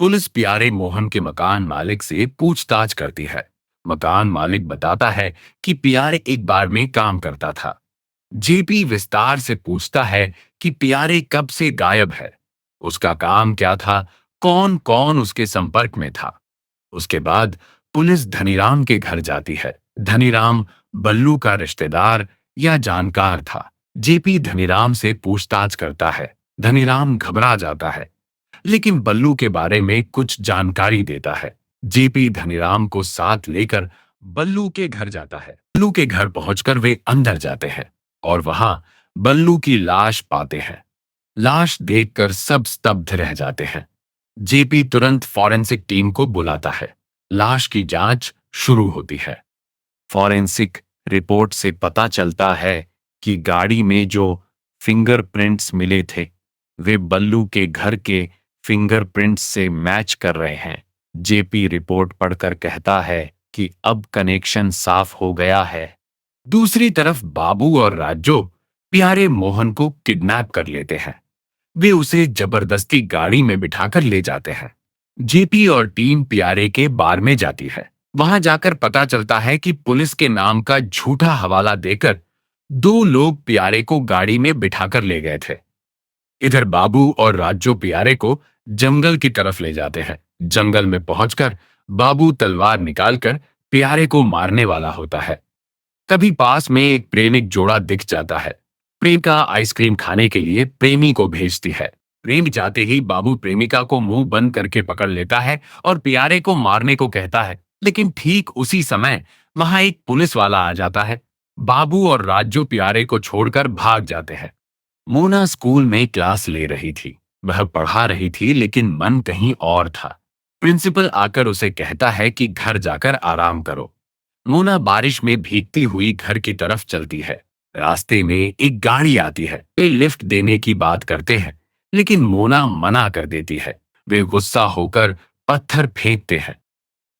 Police प्यारे मोहन के मकान मालिक से पूछताछ करती है। मकान मालिक बताता है कि प्यारे एक बार में काम करता था। जेपी विस्तार से पूछता है कि प्यारे कब से गायब है, उसका काम क्या था, कौन कौन उसके संपर्क में था। उसके बाद पुलिस धनीराम के घर जाती है। धनीराम बल्लू का रिश्तेदार या जानकार था। जेपी धनीराम से पूछताछ करता है। धनीराम घबरा जाता है, लेकिन बल्लू के बारे में कुछ जानकारी देता है। जेपी धनीराम को साथ लेकर बल्लू के घर जाता है। बल्लू के घर पहुंचकर वे अंदर जाते हैं और वहां बल्लू की लाश पाते हैं। लाश देखकर सब स्तब्ध रह जाते हैं। जेपी तुरंत फॉरेंसिक टीम को बुलाता है। लाश की जांच शुरू होती है। फॉरेंसिक रिपोर्ट से पता चलता है कि गाड़ी में जो फिंगरप्रिंट्स मिले थे वे बल्लू के घर के फिंगरप्रिंट्स से मैच कर रहे हैं। जेपी रिपोर्ट पढ़कर कहता है कि अब कनेक्शन साफ हो गया है। दूसरी तरफ बाबू और राजू प्यारे मोहन को किडनैप कर लेते हैं। वे उसे जबरदस्ती गाड़ी में बिठाकर ले जाते हैं। जेपी और टीम प्यारे के बार में जाती है। वहां जाकर पता चलता है कि पुलिस के नाम का झूठा हवाला देकर दो लोग प्यारे को गाड़ी में बिठाकर ले गए थे। इधर बाबू और राजू प्यारे को जंगल की तरफ ले जाते हैं। जंगल में पहुंचकर बाबू तलवार निकालकर प्यारे को मारने वाला होता है। तभी पास में एक प्रेमिक जोड़ा दिख जाता है। प्रेमिका आइसक्रीम खाने के लिए प्रेमी को भेजती है। प्रेम जाते ही बाबू प्रेमिका को मुंह बंद करके पकड़ लेता है और प्यारे को मारने को कहता है, लेकिन ठीक उसी समय वहां एक पुलिस वाला आ जाता है। बाबू और राजू प्यारे को छोड़कर भाग जाते हैं। मोना स्कूल में क्लास ले रही थी। वह पढ़ा रही थी, लेकिन मन कहीं और था। प्रिंसिपल आकर उसे कहता है कि घर जाकर आराम करो। मोना बारिश में भीगती हुई घर की तरफ चलती है। रास्ते में एक गाड़ी आती है। वे लिफ्ट देने की बात करते हैं, लेकिन मोना मना कर देती है। वे गुस्सा होकर पत्थर फेंकते हैं।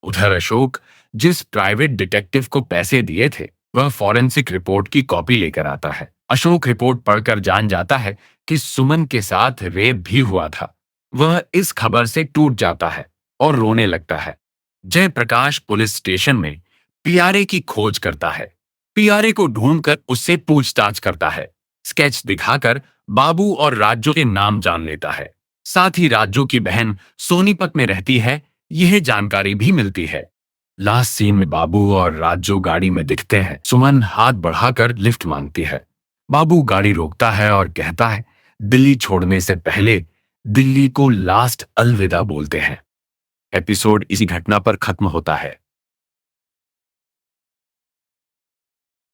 उधर अशोक, जिस प्राइवेट डिटेक्टिव को पैसे दिए थे, वह फॉरेंसिक रिपोर्ट की कॉपी लेकर आता है। अशोक रिपोर्ट पढ़कर जान जाता है कि सुमन के साथ रेप भी हुआ था। वह इस खबर से टूट जाता है और रोने लगता है। जयप्रकाश पुलिस स्टेशन में पियारे की खोज करता है। पियारे को ढूंढकर उससे पूछताछ करता है। स्केच दिखाकर बाबू और राजू के नाम जान लेता है। साथ ही राजू की बहन सोनीपत में रहती है, यह जानकारी भी मिलती है। लास्ट सीन में बाबू और राजू गाड़ी में दिखते हैं। सुमन हाथ बढ़ाकर लिफ्ट मांगती है। बाबू गाड़ी रोकता है और कहता है, दिल्ली छोड़ने से पहले दिल्ली को लास्ट अलविदा बोलते हैं। एपिसोड इसी घटना पर खत्म होता है।